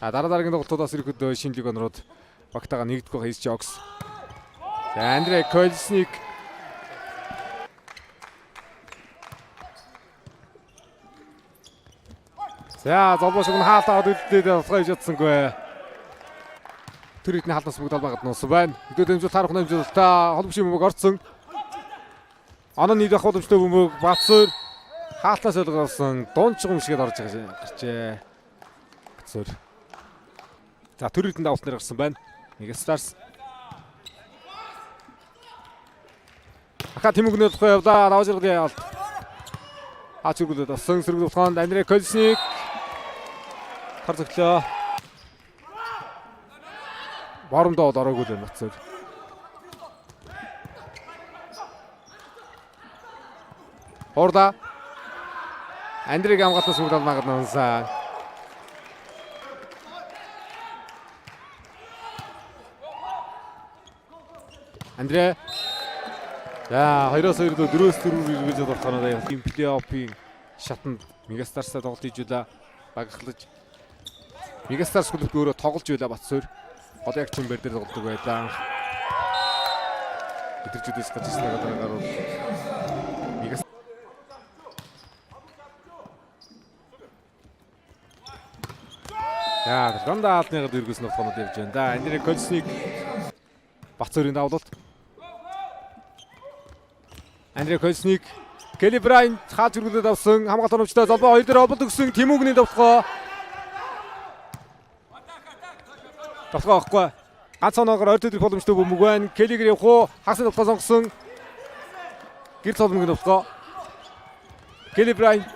Дараагийн тоглолтуудаас ирэхэд шинэ лиг онороод багтаага нэгдэх байгаа Жокс. За Андрей Колесник. За золбош гүн хаалтаа өлдөлтөд болохоо хийж чадсангүй. Тэр ихний хаалтаас бүгд албагаад нуусан байна. Өдөө дэмжүүл тарах нэмжүүл та холбогшийн бөмбөг орцсон. Анаа нийт ах боломжтой бөмбөг Батсуур хаалтаас олгосон дуунчиг юмшигэд орж гарчээ. Батсуур. За тэр ихний давтал нэр гарсан байна. Мегастарс. Аха тэмүгнээ болохоо явлаа. Равжиргын яалт. Хачиргуулад авсан сэргүүл болохонд Андрей Колесник хар зөглөө. Боромдоо ороогүй л Батсуур. Орда Андрейг амгаалтаас бүгд алмаагаад нансан. Андрей. За 2-2 4-4 үргэлж болтоноо юм плей-оффын шатанд Мегастарсаа тоглолт хийж байлаа. Багахлаж. Мегастарс клубт өөрөө тоглож байлаа Батсуур. Одоо яг чимбэр дээр тоглодог байлаа. Өдөржүүдээс гарч ирсэн гадаагаар бол Мегастарс. За дандаа алдныгад өргөс нөхцөлд явж байна. Да Андрей Колесник Батсуурын давлалт. Андрей Колесник Келли Брайант хааж өргөлөд авсан хамгаалт оновчтой золбоо 2 дээр оболд өгсөн Тэмүгний давтгоо. Давтгоо авахгүй. Ганц оноогоор ойр төдөх боломжтой бөмбөг байна. Келлигэр явах уу? Хагас давтгоо сонгосон. Гэр цолмгийн давтгоо. Келли Брайант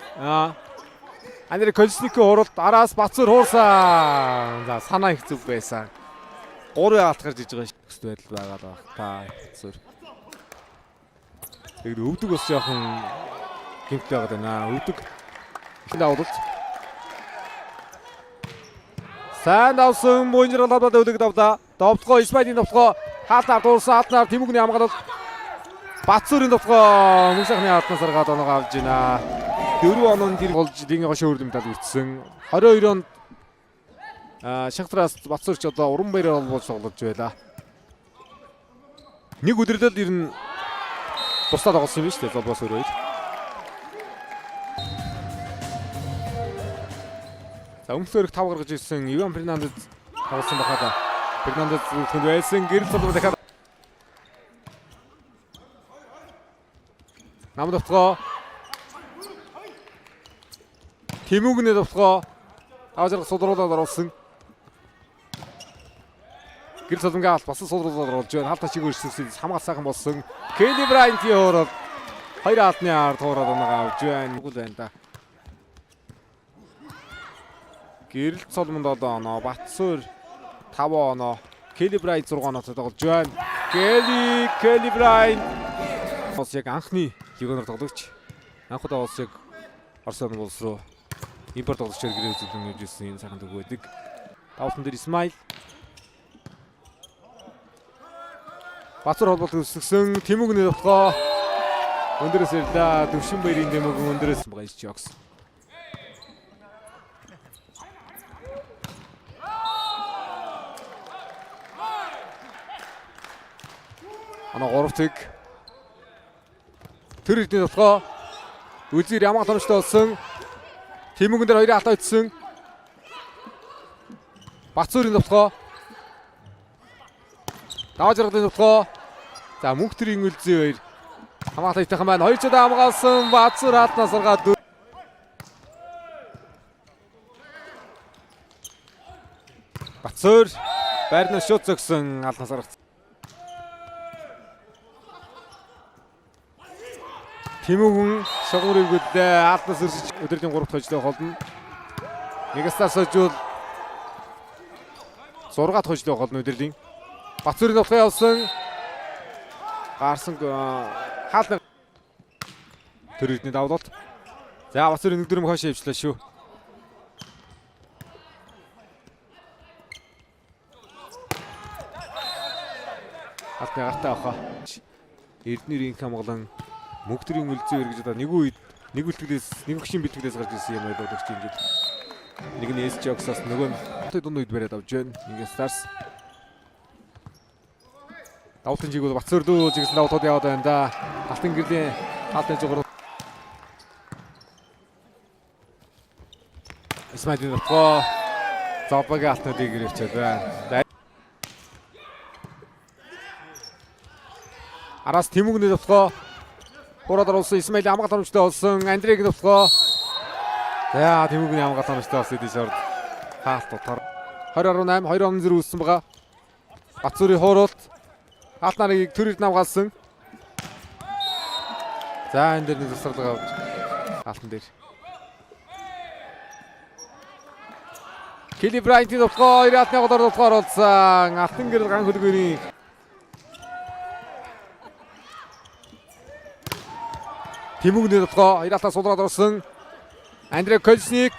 Андрей Колесникийн хуралд араас Батсуур хуурсан. За санаа их зүг байсан. 3 яалт гарч иж байгаа шүү дээ байдал байгаа та Батсуур. Тэгээд өвдөг бас жоохон гэмтэй байгаа даа. Өвдөг ихэнд авалт. Сайн давсан Мөнжир албад өвдөг давда. Довтгоо Исмаилийн довтгоо хаалтаар дуурсан хаалтнаар Тэмүгний хамгаалалт. Батсуурын довтгоо мөн сайхны хаалтнаас гаргаад оноогоо авж байна. 4 ононд тэр болж лигийн гошоо өрдөмтал үрдсэн. 22 онд Шахтараас Батсуурч одоо уран баяраар болж тоглож байлаа. Нэг өдрөлд ер нь тусдаа тоглосон юм шүү дээ золбоос өөрөө. За өмнөсөрх 5 гаргаж ирсэн Иван Фернандес тоглосон бахаа. Фернандес үлдэхэд байсан гэрэл цолбоо дахиад намд довтгоо Тэмүгний довтгоо аажрах судруулаад оруулсан. Гэр цолмгийн алт басан суулруулаад оруулж байна. Хаалт ачиг өрсөлдөж хамгаалт сайхан болсон. Келли Брайантийн хоорол 2 хаалтны ард туураад оноогоо авж байна. Үгүй л байна да. Гэрэл цолмонд 7 оноо, Батсуур 5 оноо, Келли Брайант 6 оноотой тоглож байна. Келли Брайант бас яг анхны лигоноор тоглогч. Анх удаа бас яг Орсын улс руу импорт тоглогчоор гэрээ үзүүлэн явж ирсэн юм сайхан төг байдаг. Давтан дээр Исмаил Батсуур холболт өсгсөн Тэмүгний довтгоо өндөрөөс ирлээ. Төвшин баярын Тэмүгэн өндөрөөс байгаа Жокс. Ана 3 цэг. Тэр ихний довтгоо Үзэр ямаа тончтой болсон. Тэмүгэн дээр 2 хаалтаа ицсэн. Батсуурын довтгоо Даажрагын довтгоо. За мөнхтрийн үлзий 2 хамгаалалт итайхан байна. 2 чудаа хамгаалсан Батсуур хаалтнаас гаргаад Батсуур байрнаас шууд зогсон хаалтнаас гаргацсан. Тэмүгэн шогмөр өгөлдөө хаалтнаас өрсөж өдрийн 3 дахь хожлоо холно. Мегастарс хожвол 6 дахь хожлоо холно өдрийн. Батсуурын довтгоо явсан. Гарсан хаалт тэр ихний давлалт. За Батсуурын нэгдүрм хойш явчлаа шүү. Халтны гартаа авах. Эрдэнэрийн хамглан мөнхтрийн үлзий өргөж одоо нэг үед нэг үлтгэлээс нэг хөшийн бэлтгэлээс гарч ирсэн юм байлаа гэж ингэж. Нэг нь Жоксоос нөгөө нь дунд үед бариад авж байна. Ингээд Stars. Давтан жиг бол Бацөөрдөө жигсэн давтууд яваад байна да. Алтан гэрлийн хаалтын жигүүр Исмаилын тоо Зоолбогийн алтнуудыг гэрээчээд байна. Араас Тэмүгний тоо Хураад оруулсан Исмаилийн хамгаалалт харамжтай болсон Андрийг тоо. За Тэмүгний хамгаалалт харамжтай болсон Эдисорд хаалт утгаар 20-18 2-0 үүссэн байгаа. Бацөөрийн хууралт алт нарыг төрөд намгаалсан. За энэ дээр нэг засварлага авч алтан дээр. Келли Брайантын тоо 2-1 голоор оруулсан. Алтан гэрэл ган хөлгөөний Тэмүгний тоо 2-1 суулгаад орсон. Андрей Колесник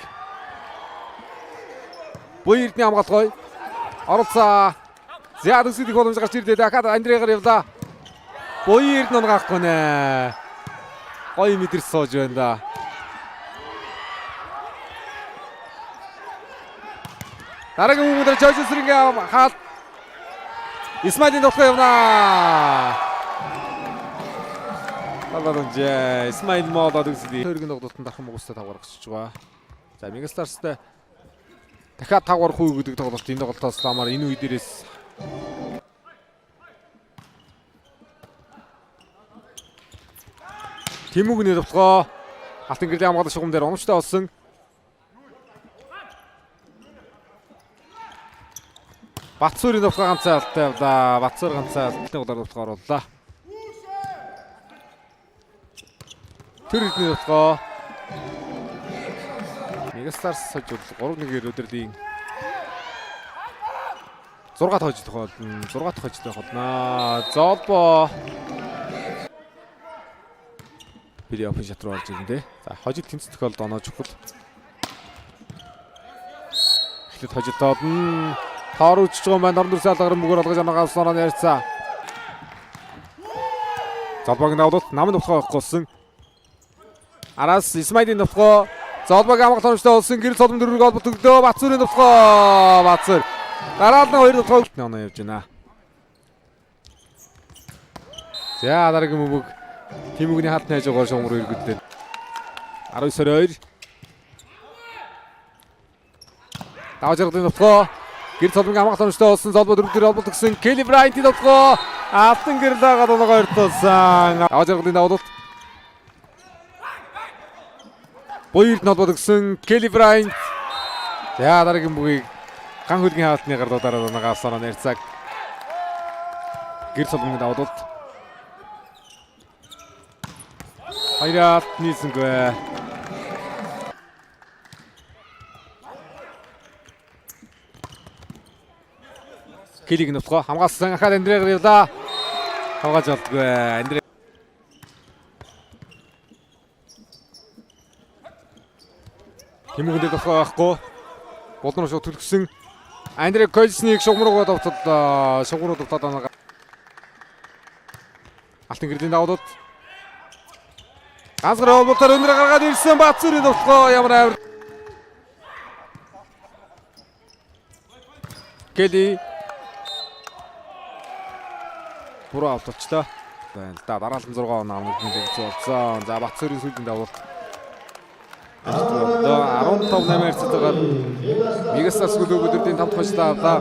Буйртны хамгаалгой оролцоо. За төсөлд боломж гарч ирлээ. Дахиад Андрейгаар явлаа. Буйрт нь гарахгүй нэ. Гой мэдэрс сууж байна да. Дараагийн хүмүүдэр Жойсрингээ хаалт Исмаилийн тохоо явна. Баланжээ Исмаил модод үзлээ. Төргийн ногдолтод дахин мөгөстэй тавгаар гисэж байгаа. За Мегастарстай дахиад 5 гарах уу гэдэг тоглолт энэ тоглолтоос ламаар энэ үе дээрээс Тэмүгний товтлогоо алтан гэрлийн хамгаалалт шугам дээр оновчтой болсон. Бацөөрийн товтлогоо ганцаа алдтай явлаа. Бацөөр ганцаа алдтны голоор товтлогоо орууллаа. Төрөлтний товтлогоо Мегастарс сожил 3-1-ээр өдөрлийн 6 дахь хожидох болно. 6 дахь хожидох болно. Зоолбо Плей-оффын шат руу орж ирнэ те. За хожид тэнцэх бол оноо чухал. Эхлээд хожид тоодно. Тоор үчиж байгаа юм байна. Орон дүрсээ алгаар мөгөр олгож амгаа авсан ороо ярьцаа. Зоолбогийн давлт намын товтлогоо авахгүй болсон. Араас Исмаилийн товтлогоо Зоолбогийн хамгаалалт харамжтай болсон. Гэрэл цолом дөрвөг олбот өгдөө. Бацөөрийн товтлогоо Бацөөр дараалал нь 2 товтлогоо оноо явж байна. За дараагийн мөмөг Тэмүгний хаалт найж байгаа шугам руу иргэдэлээ. 19-2. Давж яргын товтлогоо гэрэл цоломгийн хамгаалалт харамжтай болсон. Зоолбо дөрвдөр олбот өгсөн. Келли Брайантын товтлогоо алтан гэрэл дагаад оноогоо өртүүлсэн. Давж яргын давлт Буйрт нолбод өгсөн Келли Брайант. За дараагийн бүгийг ган хөлгийн хаалтны гарлуудаараа нагааснаа нэрцаг. Гэр цоломгийн давлт. Хайрат нийсэнгүй. Келлиг нутгаа хамгаалсан ахаад Андрейгаар явлаа. Хамгаалж болдгүй. Андрей Тэмүгэнд тохоо байхгүй. Болон шууд төлгсөн. Андрей Колесник шугам руугаа давталлаа. Шугам руу давтаад байгаа. Алтан гэрлийн давлууд. Ганцгаар олболтоор өнөр гаргаад ирсэн Бацөөрийн тохоо ямар авир. Келли Буруу автолчлаа. Байна л да. Дараалан 6 оноо авнууд нэг золцсон. За Бацөөрийн сүүлийн давлууд. 15-8 хэсэгтэйгээр Мегастарс гөлөөгөөдрийн 5 дахь хожлоо авлаа.